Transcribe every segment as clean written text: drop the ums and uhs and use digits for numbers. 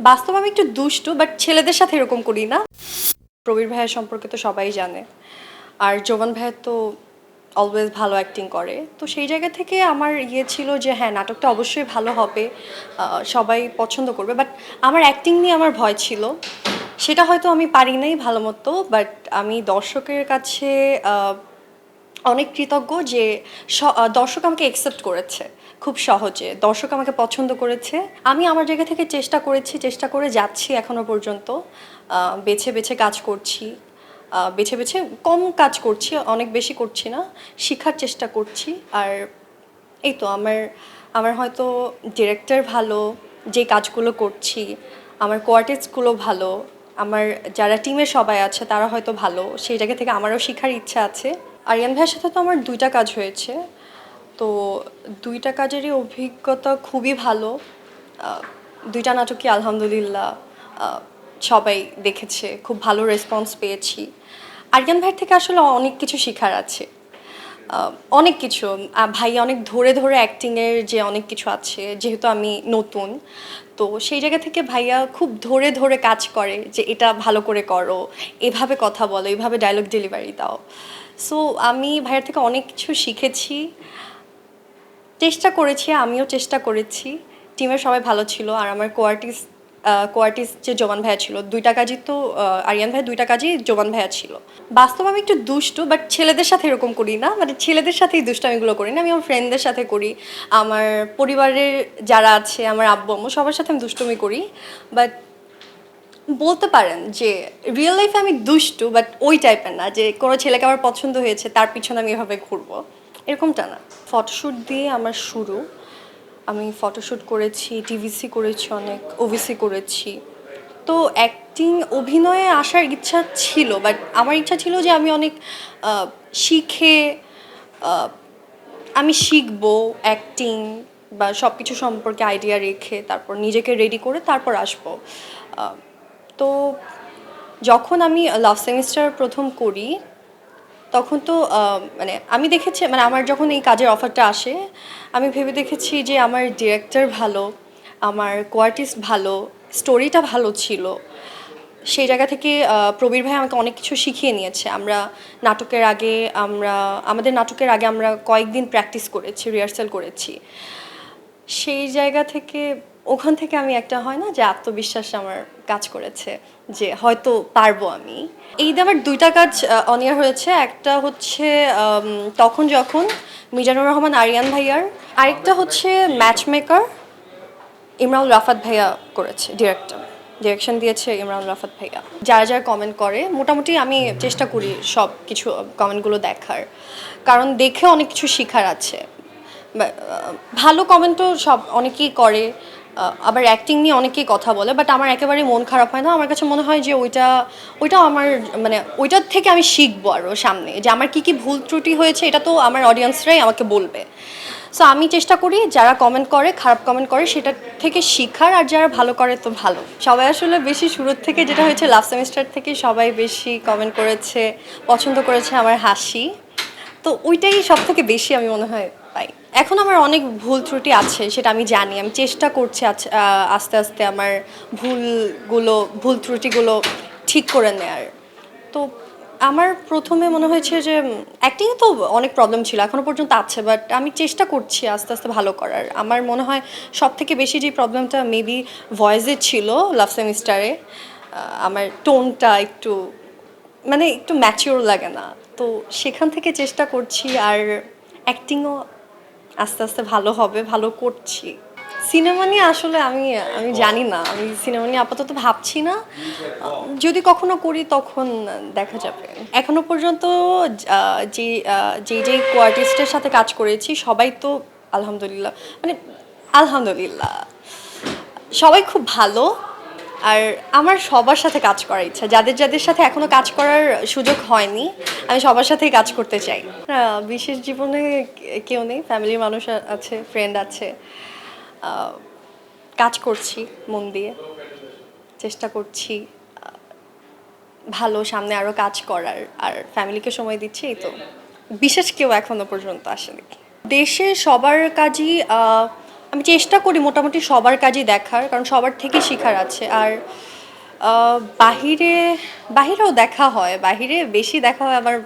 বাস্তবে আমি একটু দুষ্টু, বাট ছেলেদের সাথে এরকম করি না। প্রবীর ভাইয়ের সম্পর্কে তো সবাই জানে, আর জোবান ভাইয়া তো অলওয়েজ ভালো অ্যাক্টিং করে। তো সেই জায়গা থেকে আমার ছিল যে হ্যাঁ, নাটকটা অবশ্যই ভালো হবে, সবাই পছন্দ করবে। বাট আমার অ্যাক্টিং নিয়ে আমার ভয় ছিল, সেটা হয়তো আমি পারি নাই ভালো মতো। বাট আমি দর্শকের কাছে অনেক কৃতজ্ঞ যে দর্শক আমাকে অ্যাকসেপ্ট করেছে খুব সহজে। দর্শক আমাকে পছন্দ করেছে। আমি আমার জায়গা থেকে চেষ্টা করেছি, চেষ্টা করে যাচ্ছি এখনো পর্যন্ত। বেছে বেছে কাজ করছি, বেছে বেছে কম কাজ করছি, অনেক বেশি করছি না। শেখার চেষ্টা করছি। আর এই তো আমার আমার হয়তো ডিরেক্টর ভালো, যে কাজগুলো করছি, আমার কোয়ার্টিস্টগুলো ভালো, আমার যারা টিমের সবাই আছে তারা হয়তো ভালো। সেই জায়গা থেকে আমারও শেখার ইচ্ছা আছে। আরিয়ান ভাইয়ের সাথে তো আমার ২টা কাজ হয়েছে। তো ২টা কাজেরই অভিজ্ঞতা খুবই ভালো। ২টা নাটকই আলহামদুলিল্লাহ সবাই দেখেছে, খুব ভালো রেসপন্স পেয়েছি। আরিয়ান ভাইয়ের থেকে আসলে অনেক কিছু শেখার আছে, অনেক কিছু। ভাইয়া অনেক ধরে ধরে অ্যাক্টিংয়ের যে অনেক কিছু আছে, যেহেতু আমি নতুন, তো সেই জায়গা থেকে ভাইয়া খুব ধরে ধরে কাজ করে যে এটা ভালো করে করো, এভাবে কথা বলো, এভাবে ডায়লগ ডেলিভারি দাও। সো আমি ভাইয়ার থেকে অনেক কিছু শিখেছি, চেষ্টা করেছি, আমিও চেষ্টা করেছি। টিমের সবাই ভালো ছিল। আর আমার কোয়ার্টিস্ট যে জোবান ভাইয়া ছিল, ২টা কাজই তো আরিয়ান ভাইয়া ২টা কাজই জোবান ভাইয়া ছিল। বাস্তবে আমি একটু দুষ্টু, বাট ছেলেদের সাথে এরকম করি না। মানে ছেলেদের সাথেই দুষ্টামিগুলো করি না, আমি আমার ফ্রেন্ডদের সাথে করি। আমার পরিবারের যারা আছে, আমার আব্বু আম্মু, সবার সাথে আমি দুষ্টুমি করি। বাট বলতে পারেন যে রিয়েল লাইফে আমি দুষ্টু, বাট ওই টাইপের না যে কোনো ছেলেকে আমার পছন্দ হয়েছে তার পিছনে আমি এভাবে ঘুরবো, এরকমটা না। ফটোশ্যুট দিয়ে আমার শুরু। আমি ফটোশ্যুট করেছি, টিভিসি করেছি, অনেক ওভিসি করেছি। তো অ্যাক্টিং, অভিনয়ে আসার ইচ্ছা ছিল, বাট আমার ইচ্ছা ছিল যে আমি অনেক শিখে, আমি শিখবো অ্যাক্টিং বা সব কিছু সম্পর্কে আইডিয়া রেখে তারপর নিজেকে রেডি করে তারপর আসবো। তো যখন আমি লাভ সেমিস্টার প্রথম করি, তখন তো মানে আমি দেখেছি, মানে আমার যখন এই কাজের অফারটা আসে, আমি ভেবে দেখেছি যে আমার ডিরেক্টর ভালো, আমার কোয়ার্টিস্ট ভালো, স্টোরিটা ভালো ছিল। সেই জায়গা থেকে প্রবীর ভাই আমাকে অনেক কিছু শিখিয়ে নিয়েছে। নাটকের আগে আমাদের নাটকের আগে আমরা কয়েকদিন প্র্যাকটিস করেছি, রিহার্সাল করেছি। সেই জায়গা থেকে, ওখান থেকে আমি একটা হয় না যে আত্মবিশ্বাস আমার কাজ করেছে যে হয়তো পারবো আমি। ঈদে আমার ২টা কাজ অন এয়ার হয়েছে। একটা হচ্ছে তখন যখন, মিজানুর রহমান আরিয়ান ভাইয়ার। আরেকটা হচ্ছে ম্যাচ মেকার, ইমরান রাফাত ভাইয়া করেছে ডিরেকশন দিয়েছে ইমরান রাফাত ভাইয়া। যারা যারা কমেন্ট করে মোটামুটি আমি চেষ্টা করি সব কিছু কমেন্টগুলো দেখার, কারণ দেখে অনেক কিছু শেখার আছে। ভালো কমেন্টও অনেকেই করে, আবার অ্যাক্টিং নিয়ে অনেকেই কথা বলে, বাট আমার একেবারেই মন খারাপ হয় না। আমার কাছে মনে হয় যে ওইটা আমার, মানে ওইটার থেকে আমি শিখবো আরও সামনে, যে আমার কী কী ভুল ত্রুটি হয়েছে এটা তো আমার অডিয়েন্সরাই আমাকে বলবে। সো আমি চেষ্টা করি যারা কমেন্ট করে, খারাপ কমেন্ট করে, সেটা থেকে শিখার, আর যারা ভালো করে তো ভালো। সবাই আসলে বেশি শুরুর থেকে যেটা হয়েছে, লাস্ট সেমিস্টার থেকে সবাই বেশি কমেন্ট করেছে, পছন্দ করেছে আমার হাসি। তো ওইটাই সব থেকে বেশি আমি মনে হয় পাই। এখন আমার অনেক ভুল ত্রুটি আছে, সেটা আমি জানি। আমি চেষ্টা করছি আস্তে আস্তে আমার ভুল ত্রুটিগুলো ঠিক করে নেয়ার। তো আমার প্রথমে মনে হয়েছে যে অ্যাক্টিংয়ে তো অনেক প্রবলেম ছিল, এখনও পর্যন্ত আছে, বাট আমি চেষ্টা করছি আস্তে আস্তে ভালো করার। আমার মনে হয় সব থেকে বেশি যে প্রবলেমটা মেবি ভয়েসে ছিল লাভ সেমিস্টারে, আমার টোনটা একটু, মানে একটু ম্যাচিওর লাগে না। তো সেখান থেকে চেষ্টা করছি, আর অ্যাক্টিংও আস্তে আস্তে ভালো হবে, ভালো করছি। সিনেমা নিয়ে আসলে আমি আমি জানি না, আমি সিনেমা নিয়ে আপাতত ভাবছি না। যদি কখনো করি তখন দেখা যাবে। এখনো পর্যন্ত যে কোয়ার্টিস্টের সাথে কাজ করেছি সবাই তো আলহামদুলিল্লাহ, মানে আলহামদুলিল্লাহ সবাই খুব ভালো। আর আমার সবার সাথে কাজ করার ইচ্ছা, যাদের যাদের সাথে এখনো কাজ করার সুযোগ হয়নি, আমি সবার সাথেই কাজ করতে চাই। বিশেষ জীবনে কেউ নেই, ফ্যামিলির মানুষ আছে, ফ্রেন্ড আছে। কাজ করছি মন দিয়ে, চেষ্টা করছি ভালো সামনে আরও কাজ করার, আর ফ্যামিলিকে সময় দিচ্ছি। এই তো, বিশেষ কেউ এখনো পর্যন্ত আসেনি। দেশে সবার কাজই আমি চেষ্টা করি মোটামুটি সবার কাজই দেখার, কারণ সবার থেকে শেখার আছে। আর বাহিরে বাহিরেও দেখা হয়, বাহিরে বেশি দেখা হয় আমার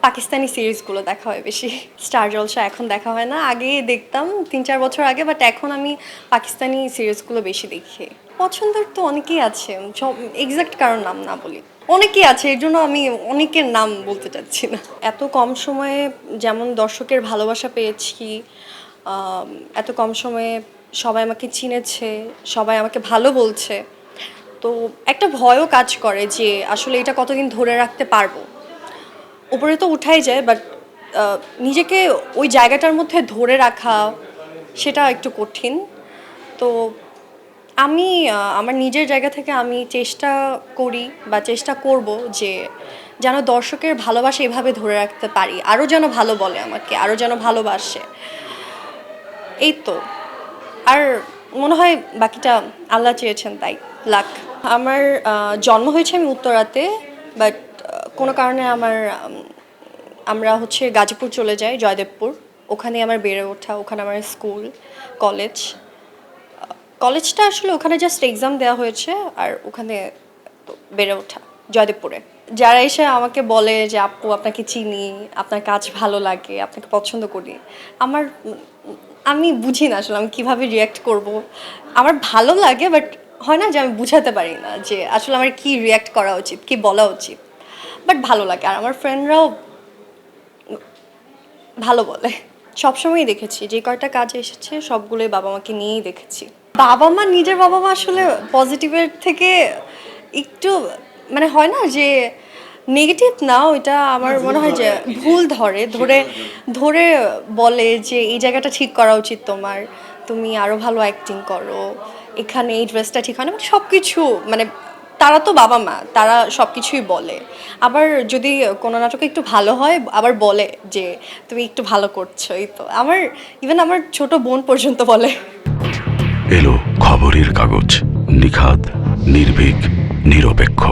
পাকিস্তানি সিরিজগুলো দেখা হয় বেশি। স্টার জলসা এখন দেখা হয় না, আগে দেখতাম 3-4 বছর আগে, বাট এখন আমি পাকিস্তানি সিরিজগুলো বেশি দেখি। পছন্দের তো অনেকেই আছে, সব এক্সাক্ট কারোর নাম না বলি, অনেকেই আছে, এর জন্য আমি অনেকের নাম বলতে চাচ্ছি না। এত কম সময়ে যেমন দর্শকের ভালোবাসা পেয়েছি, এত কম সময়ে সবাই আমাকে চিনেছে, সবাই আমাকে ভালো বলছে, তো একটা ভয়ও কাজ করে যে আসলে এটা কতদিন ধরে রাখতে পারবো। উপরে তো উঠাই যায়, বাট নিজেকে ওই জায়গাটার মধ্যে ধরে রাখা সেটা একটু কঠিন। তো আমি আমার নিজের জায়গা থেকে আমি চেষ্টা করি বা চেষ্টা করব যে যেন দর্শকের ভালোবাসা এভাবে ধরে রাখতে পারি, আরও যেন ভালো বলে আমাকে, আরও যেন ভালোবাসে। এই তো। আর মনে হয় বাকিটা আল্লাহ চেয়েছেন, তাই লাক। আমার জন্ম হয়েছে আমি উত্তরাতে, বাট কোনো কারণে আমরা হচ্ছে গাজীপুর চলে যাই, জয়দেবপুর। ওখানে আমার বেড়ে ওঠা, ওখানে আমার স্কুল, কলেজ। কলেজটা আসলে ওখানে জাস্ট এক্সাম দেওয়া হয়েছে, আর ওখানে বেড়ে ওঠা জয়দেবপুরে। যারা এসে আমাকে বলে যে আপু আপনাকে চিনি, আপনার কাজ ভালো লাগে, আপনাকে পছন্দ করি, আমার আমি বুঝি না আসলে আমি কিভাবে রিয়্যাক্ট করব। আমার ভালো লাগে, বাট হয় না যে আমি বুঝাতে পারি না যে আসলে আমার কি রিয়্যাক্ট করা উচিত, কি বলা উচিত, বাট ভালো লাগে। আর আমার ফ্রেন্ডরাও ভালো বলে। সবসময়ই দেখেছি যে কয়টা কাজে এসেছে সবগুলোই বাবা মাকে নিয়েই দেখেছি। বাবা মা, নিজের বাবা মা আসলে পজিটিভের থেকে একটু মানে হয় না যে নেগেটিভ না, ওইটা আমার মনে হয় যে ভুল ধরে ধরে ধরে বলে যে এই জায়গাটা ঠিক করা উচিত তোমার, তুমি আরও ভালো অ্যাক্টিং করো, এখানে এই ড্রেসটা ঠিক হয় না, মানে সব কিছু মানে তারা তো বাবা মা, তারা সব কিছুই বলে। আবার যদি কোনো নাটকে একটু ভালো হয় আবার বলে যে তুমি একটু ভালো করছো। এই তো আমার ইভেন আমার ছোট বোন পর্যন্ত বলে। এলো খবরের কাগজ, নিখাত, নির্ভীক, নিরপেক্ষ।